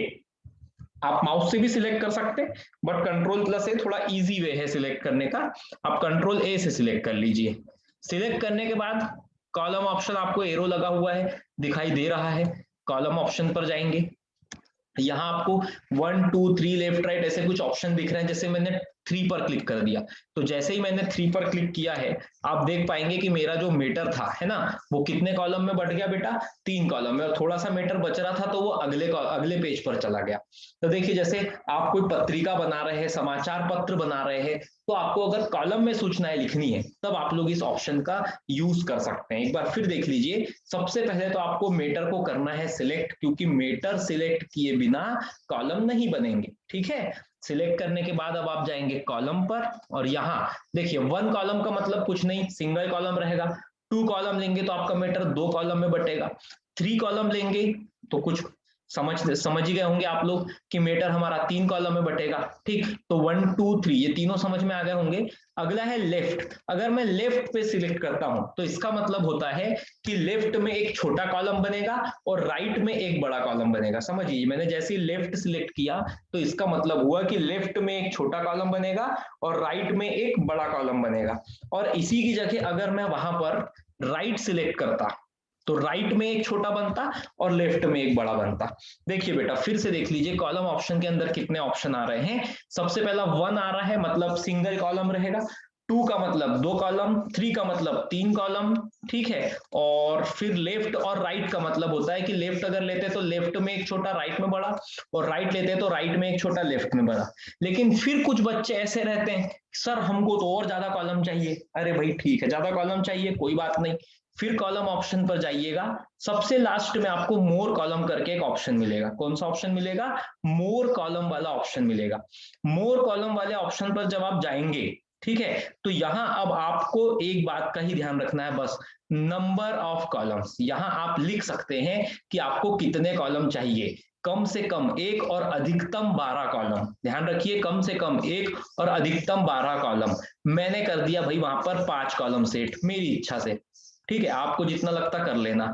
Speaker 1: आप माउस से भी सिलेक्ट कर सकते हैं, बट कंट्रोल+A थोड़ा इजी वे है सिलेक्ट करने का। आप कंट्रोल A से सिलेक्ट कर लीजिए। सिलेक्ट करने के बाद कॉलम ऑप्शन आपको एरो लगा हुआ है दिखाई दे रहा है, कॉलम ऑप्शन पर जाएंगे। यहाँ आपको 1 2 3 लेफ्ट राइट ऐसे कुछ ऑप्शन दिख रहे हैं, जैसे मैंने 3 पर क्लिक कर दिया। तो जैसे ही मैंने 3 पर क्लिक किया है, आप देख पाएंगे कि मेरा जो मेटर था, है ना, वो कितने कॉलम में बढ़ गया बेटा, 3 कॉलम में, और थोड़ा सा मेटर बच रहा था तो वो अगले पेज पर चला गया। तो देखिए, जैसे आप कोई पत्रिका बना रहे हैं, समाचार पत्र बना रहे हैं, तो आपको अगर कॉलम में सूचनाएं लिखनी है तब आप लोग इस ऑप्शन का यूज कर सकते हैं। एक बार फिर देख लीजिए, सबसे पहले तो आपको मेटर को करना है सिलेक्ट, क्योंकि मेटर सिलेक्ट किए बिना कॉलम नहीं बनेंगे। ठीक है, सिलेक्ट करने के बाद अब आप जाएंगे कॉलम पर, और यहाँ देखिए 1 कॉलम का मतलब कुछ नहीं, सिंगल कॉलम रहेगा। 2 कॉलम लेंगे तो आपका मेटर 2 कॉलम में बटेगा। 3 कॉलम लेंगे तो कुछ समझ ही गए होंगे आप लोग कि मेटर हमारा 3 कॉलम में बटेगा। ठीक, तो 1 2 3 ये तीनों समझ में आ गए होंगे। अगला है लेफ्ट। अगर मैं लेफ्ट पे सिलेक्ट करता हूं तो इसका मतलब होता है कि लेफ्ट में एक छोटा कॉलम बनेगा और राइट में एक बड़ा कॉलम बनेगा। समझिए, मैंने जैसे ही लेफ्ट सिलेक्ट किया तो इसका मतलब हुआ कि लेफ्ट में एक छोटा कॉलम बनेगा और राइट में एक बड़ा कॉलम बनेगा। और इसी की जगह अगर मैं वहां पर राइट सिलेक्ट करता तो राइट में एक छोटा बनता और लेफ्ट में एक बड़ा बनता। देखिए बेटा, फिर से देख लीजिए कॉलम ऑप्शन के अंदर कितने ऑप्शन आ रहे हैं। सबसे पहला 1 आ रहा है, मतलब सिंगल कॉलम रहेगा। 2 का मतलब 2 कॉलम, 3 का मतलब 3 कॉलम। ठीक है, और फिर लेफ्ट और राइट का मतलब होता है कि लेफ्ट अगर लेते तो लेफ्ट में एक छोटा राइट में बड़ा, और राइट लेते तो राइट में एक छोटा लेफ्ट में बड़ा। लेकिन फिर कुछ बच्चे ऐसे रहते हैं, सर हमको तो और ज्यादा कॉलम चाहिए। अरे भाई ठीक है, ज्यादा कॉलम चाहिए, कोई बात नहीं, फिर कॉलम ऑप्शन पर जाइएगा। सबसे लास्ट में आपको मोर कॉलम करके एक ऑप्शन मिलेगा। कौन सा ऑप्शन मिलेगा? मोर कॉलम वाला ऑप्शन मिलेगा। मोर कॉलम वाले ऑप्शन पर जब आप जाएंगे, ठीक है, तो यहां अब आपको एक बात का ही ध्यान रखना है, बस नंबर ऑफ कॉलम्स। यहां आप लिख सकते हैं कि आपको कितने कॉलम चाहिए, कम से कम 1 और अधिकतम 12 कॉलम। ध्यान रखिए, कम से कम 1 और अधिकतम 12 कॉलम। मैंने कर दिया भाई वहां पर 5 कॉलम सेट, मेरी इच्छा से। ठीक है, आपको जितना लगता कर लेना।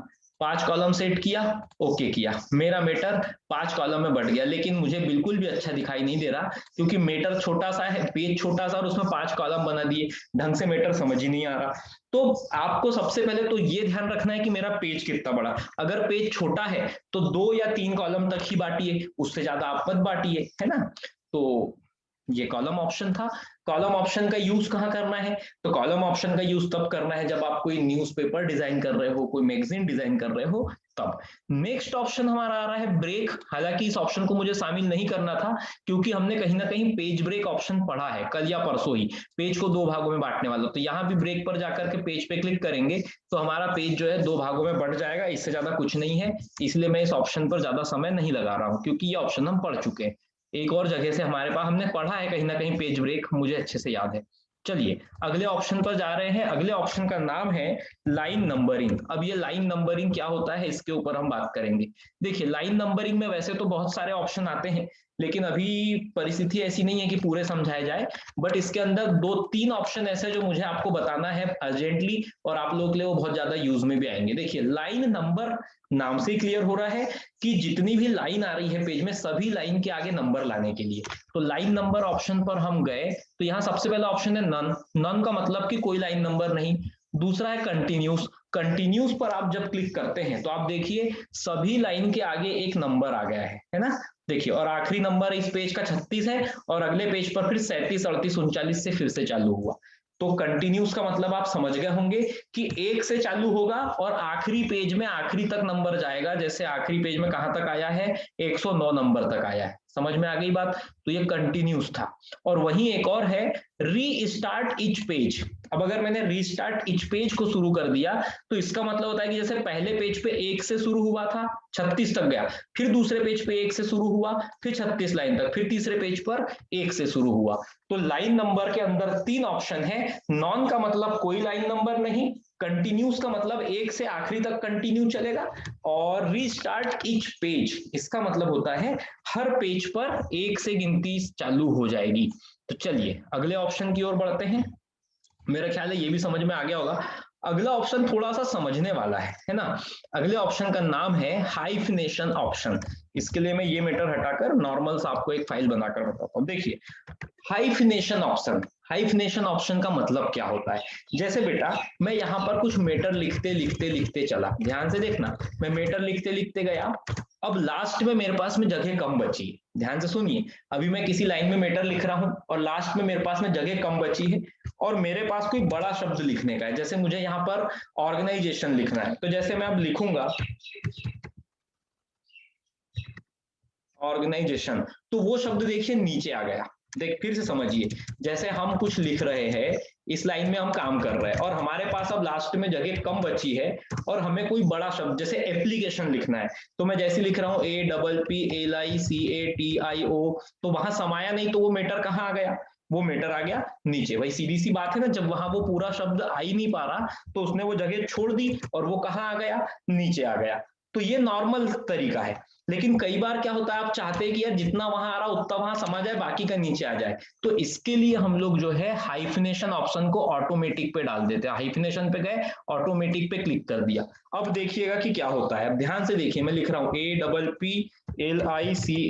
Speaker 1: 5 कॉलम सेट किया, ओके किया, मेरा मेटर 5 कॉलम में बढ़ गया। लेकिन मुझे बिल्कुल भी अच्छा दिखाई नहीं दे रहा, क्योंकि मेटर छोटा सा है, पेज छोटा सा, और उसमें 5 कॉलम बना दिए, ढंग से मेटर समझ ही नहीं आ रहा। तो आपको सबसे पहले तो ये ध्यान रखना है कि मेरा पेज कितना बड़ा। अगर पेज छोटा है तो 2 या 3 कॉलम तक ही बांटिए, उससे ज्यादा आप मत बांटिए, है ना। तो ये कॉलम ऑप्शन था। कॉलम ऑप्शन का यूज कहाँ करना है? तो कॉलम ऑप्शन का यूज तब करना है जब आप कोई न्यूज़पेपर डिजाइन कर रहे हो, कोई मैगजीन डिजाइन कर रहे हो, तब। नेक्स्ट ऑप्शन हमारा आ रहा है ब्रेक। हालांकि इस ऑप्शन को मुझे शामिल नहीं करना था, क्योंकि हमने कहीं ना कहीं पेज ब्रेक ऑप्शन पढ़ा है कल या परसों ही, पेज को 2 भागों में बांटने वाला। तो यहाँ भी ब्रेक पर जाकर के पेज पे क्लिक करेंगे तो हमारा पेज जो है 2 भागों में बढ़ जाएगा, इससे ज्यादा कुछ नहीं है। इसलिए मैं इस ऑप्शन पर ज्यादा समय नहीं लगा रहा हूँ, क्योंकि ये ऑप्शन हम पढ़ चुके हैं। एक और जगह से हमारे पास हमने पढ़ा है कहीं ना कहीं पेज ब्रेक, मुझे अच्छे से याद है। चलिए अगले ऑप्शन पर जा रहे हैं। अगले ऑप्शन का नाम है लाइन नंबरिंग। अब ये लाइन नंबरिंग क्या होता है, इसके ऊपर हम बात करेंगे। देखिए, लाइन नंबरिंग में वैसे तो बहुत सारे ऑप्शन आते हैं, लेकिन अभी परिस्थिति ऐसी नहीं है कि पूरे समझाए जाए। बट इसके अंदर 2-3 ऑप्शन ऐसे जो मुझे आपको बताना है अर्जेंटली, और आप लोगों के लिए वो बहुत ज्यादा यूज में भी आएंगे। देखिए, लाइन नंबर नाम से क्लियर हो रहा है कि जितनी भी लाइन आ रही है पेज में, सभी लाइन के आगे नंबर लाने के लिए। तो लाइन नंबर ऑप्शन पर हम गए तो यहाँ सबसे पहला ऑप्शन है नन। नन का मतलब कि कोई लाइन नंबर नहीं। दूसरा है कंटिन्यूस। कंटिन्यूस पर आप जब क्लिक करते हैं तो आप देखिए सभी लाइन के आगे एक नंबर आ गया है ना। देखिए, और आखिरी नंबर इस पेज का 36 है, और अगले पेज पर फिर 37 38 39 से फिर से चालू हुआ। तो कंटिन्यूस का मतलब आप समझ गए होंगे कि 1 से चालू होगा और आखिरी पेज में आखिरी तक नंबर जाएगा। जैसे आखिरी पेज में कहां तक आया है, 109 नंबर तक आया है। समझ में आ गई बात? तो ये कंटिन्यूस था। और वहीं एक और है री स्टार्ट ईच पेज। अब अगर मैंने रीस्टार्ट ईच पेज को शुरू कर दिया तो इसका मतलब होता है कि जैसे पहले पेज पे 1 से शुरू हुआ था, 36 तक गया, फिर दूसरे पेज पे 1 से शुरू हुआ, फिर 36 लाइन तक, फिर तीसरे पेज पर 1 से शुरू हुआ। तो लाइन नंबर के अंदर 3 ऑप्शन है। नॉन का मतलब कोई लाइन नंबर नहीं, कंटिन्यूस का मतलब 1 से आखिरी तक कंटिन्यू चलेगा, और रीस्टार्ट ईच पेज इसका मतलब होता है हर पेज पर 1 से गिनती चालू हो जाएगी। तो चलिए अगले ऑप्शन की ओर बढ़ते हैं। मेरा ख्याल है ये भी समझ में आ गया होगा। अगला ऑप्शन थोड़ा सा समझने वाला है ना। अगले ऑप्शन का नाम है हाइफिनेशन ऑप्शन। इसके लिए मैं ये मेटर हटाकर नॉर्मल सा आपको एक फाइल बनाकर बताता हूँ। देखिए, हाइफिनेशन ऑप्शन, हाइफिनेशन ऑप्शन का मतलब क्या होता है? जैसे बेटा मैं यहाँ पर कुछ मेटर लिखते लिखते लिखते चला, ध्यान से देखना, मैं मेटर लिखते लिखते गया, अब लास्ट में मेरे पास में जगह कम बची, ध्यान से सुनिए, अभी मैं किसी लाइन में मीटर लिख रहा हूं और लास्ट में मेरे पास में जगह कम बची है और मेरे पास कोई बड़ा शब्द लिखने का है, जैसे मुझे यहाँ पर ऑर्गेनाइजेशन लिखना है, तो जैसे मैं अब लिखूंगा ऑर्गेनाइजेशन, तो वो शब्द देखिए नीचे आ गया। देख फिर से समझिए, जैसे हम कुछ लिख रहे हैं, इस लाइन में हम काम कर रहे हैं और हमारे पास अब लास्ट में जगह कम बची है और हमें कोई बड़ा शब्द जैसे एप्लीकेशन लिखना है, तो मैं जैसे लिख रहा हूं APPLICATIO, तो वहां समाया नहीं, तो वो मीटर कहाँ आ गया, वो मीटर आ गया नीचे। भाई सीधी सी बात है ना, जब वहां वो पूरा शब्द आ ही नहीं पा रहा तो उसने वो जगह छोड़ दी और वो कहाँ आ गया, नीचे आ गया। तो ये नॉर्मल तरीका है। लेकिन कई बार क्या होता है, आप चाहते हैं कि यार जितना वहां आ रहा उतना वहां समा जाए, बाकी का नीचे आ जाए, तो इसके लिए हम लोग जो है हाइफिनेशन ऑप्शन को ऑटोमेटिक पे डाल देते हैं। हाइफिनेशन पे गए, ऑटोमेटिक पे क्लिक कर दिया। अब देखिएगा कि क्या होता है, अब ध्यान से देखिए, मैं लिख रहा हूं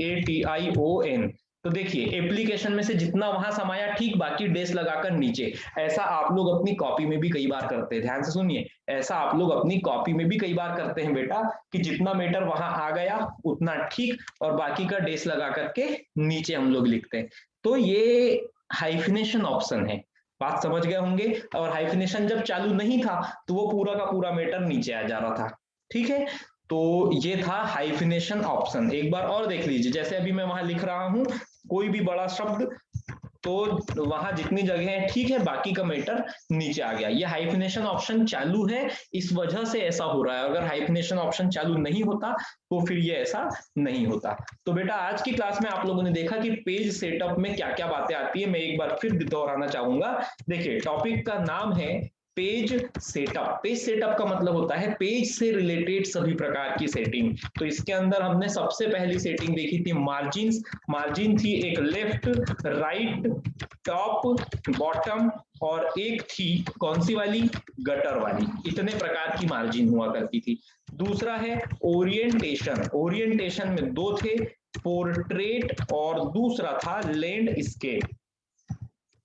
Speaker 1: APPLICATION, तो देखिए एप्लीकेशन में से जितना वहां समाया ठीक, बाकी डेस लगाकर नीचे। ऐसा आप लोग अपनी कॉपी में भी कई बार करते हैं, ध्यान से सुनिए, ऐसा आप लोग अपनी कॉपी में भी कई बार करते हैं बेटा, कि जितना मीटर वहां आ गया उतना ठीक और बाकी का डेस लगा करके नीचे हम लोग लिखते हैं। तो ये हाइफिनेशन ऑप्शन है, बात समझ गए होंगे। और हाइफिनेशन जब चालू नहीं था तो वो पूरा का पूरा मीटर नीचे आ जा रहा था, ठीक है। तो ये था हाइफिनेशन ऑप्शन। एक बार और देख लीजिए, जैसे अभी मैं वहां लिख रहा हूं कोई भी बड़ा शब्द, तो वहां जितनी जगह है ठीक है, बाकी का मीटर नीचे आ गया। ये हाइफिनेशन ऑप्शन चालू है, इस वजह से ऐसा हो रहा है। अगर हाइफिनेशन ऑप्शन चालू नहीं होता तो फिर ये ऐसा नहीं होता। तो बेटा आज की क्लास में आप लोगों ने देखा कि पेज सेटअप में क्या क्या बातें आती है। मैं एक बार फिर दोहराना चाहूंगा। देखिए टॉपिक का नाम है पेज सेटअप। पेज सेटअप का मतलब होता है पेज से रिलेटेड सभी प्रकार की सेटिंग। तो इसके अंदर हमने सबसे पहली सेटिंग देखी थी मार्जिन। मार्जिन थी एक लेफ्ट, राइट, टॉप, बॉटम, और एक थी कौन सी वाली, गटर वाली। इतने प्रकार की मार्जिन हुआ करती थी। दूसरा है ओरिएंटेशन। ओरिएंटेशन में दो थे, पोर्ट्रेट और दूसरा था लैंडस्केप,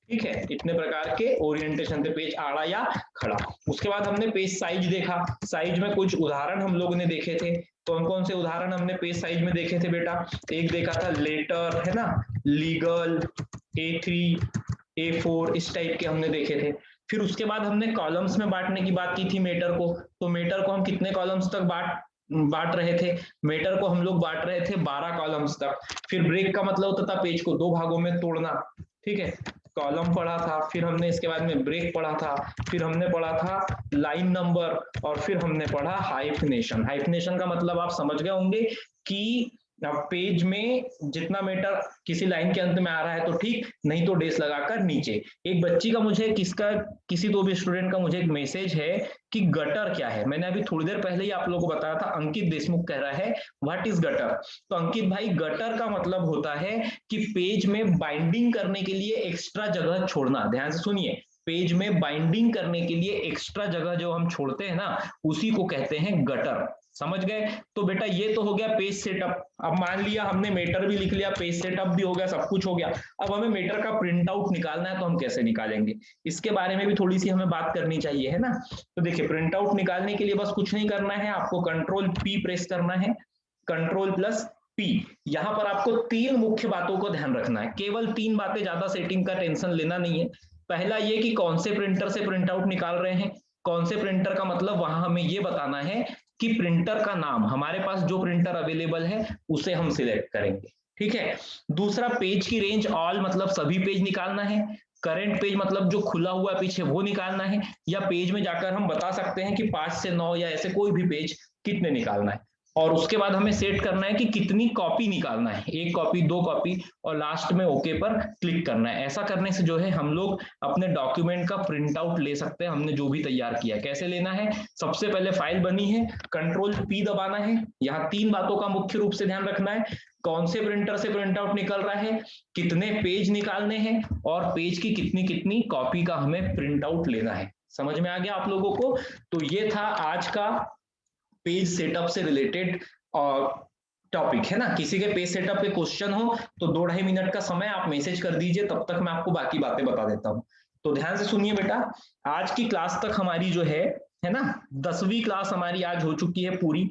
Speaker 1: ठीक है। इतने प्रकार के ओरिएंटेशन थे, पेज आड़ा या खड़ा। उसके बाद हमने पेज साइज देखा। साइज में कुछ उदाहरण हम लोगों ने देखे थे। कौन कौन से उदाहरण हमने पेज साइज में देखे थे बेटा, एक देखा था लेटर, है ना, लीगल, A3, A4, इस टाइप के हमने देखे थे। फिर उसके बाद हमने कॉलम्स में बांटने की बात की थी मीटर को। तो मीटर को हम कितने कॉलम्स तक बांट रहे थे, मीटर को हम लोग बांट रहे थे 12 कॉलम्स तक। फिर ब्रेक का मतलब होता था पेज को दो भागों में तोड़ना, ठीक है। कॉलम पढ़ा था, फिर हमने इसके बाद में ब्रेक पढ़ा था, फिर हमने पढ़ा था लाइन नंबर, और फिर हमने पढ़ा हाइफिनेशन। हाइफिनेशन का मतलब आप समझ गए होंगे कि पेज में जितना मीटर किसी लाइन के अंत में आ रहा है तो ठीक, नहीं तो डेस लगाकर नीचे। एक बच्ची का मुझे किसी तो भी स्टूडेंट का मुझे एक मैसेज है कि गटर क्या है। मैंने अभी थोड़ी देर पहले ही आप लोगों को बताया था, अंकित देशमुख कह रहा है व्हाट इज गटर। तो अंकित भाई, गटर का मतलब होता है कि पेज में बाइंडिंग करने के लिए एक्स्ट्रा जगह छोड़ना। ध्यान से सुनिए, पेज में बाइंडिंग करने के लिए एक्स्ट्रा जगह जो हम छोड़ते हैं ना, उसी को कहते हैं गटर। समझ गए। तो बेटा ये तो हो गया पेज सेटअप। अब मान लिया हमने मीटर भी लिख लिया, पेज सेटअप भी हो गया, सब कुछ हो गया। अब हमें मीटर का प्रिंट आउट निकालना है, तो हम कैसे निकालेंगे, इसके बारे में भी थोड़ी सी हमें बात करनी चाहिए, है ना। तो देखिए प्रिंट आउट निकालने के लिए बस कुछ नहीं करना है, आपको कंट्रोल P प्रेस करना है, कंट्रोल प्लस P। यहां पर आपको तीन मुख्य बातों को ध्यान रखना है, केवल तीन बातें, ज्यादा सेटिंग का टेंशन लेना नहीं है। पहला ये कि कौन से प्रिंटर से प्रिंट आउट निकाल रहे हैं। कौन से प्रिंटर का मतलब वहां हमें ये बताना है कि प्रिंटर का नाम, हमारे पास जो प्रिंटर अवेलेबल है उसे हम सिलेक्ट करेंगे, ठीक है। दूसरा, पेज की रेंज ऑल मतलब सभी पेज निकालना है। करंट पेज मतलब जो खुला हुआ पीछे वो निकालना है, या पेज में जाकर हम बता सकते हैं कि 5 से 9 या ऐसे कोई भी पेज कितने निकालना है। और उसके बाद हमें सेट करना है कि कितनी कॉपी निकालना है, 1 कॉपी, 2 कॉपी, और लास्ट में ओके पर क्लिक करना है। ऐसा करने से जो है हम लोग अपने डॉक्यूमेंट का प्रिंट आउट ले सकते हैं, हमने जो भी तैयार किया है। कैसे लेना है, सबसे पहले फाइल बनी है, कंट्रोल P दबाना है। यहाँ तीन बातों का मुख्य रूप से ध्यान रखना है, कौन से प्रिंटर से प्रिंट आउट निकल रहा है, कितने पेज निकालने हैं, और पेज की कितनी कितनी कॉपी का हमें प्रिंट आउट लेना है। समझ में आ गया आप लोगों को। तो ये था आज का पेज सेटअप से रिलेटेड टॉपिक, है ना। किसी के पेज सेटअप पे क्वेश्चन हो तो 2-2.5 मिनट का समय आप मैसेज कर दीजिए, तब तक मैं आपको बाकी बातें बता देता हूं। तो ध्यान से सुनिए बेटा, आज की क्लास तक हमारी जो है ना, 10वीं क्लास हमारी आज हो चुकी है पूरी।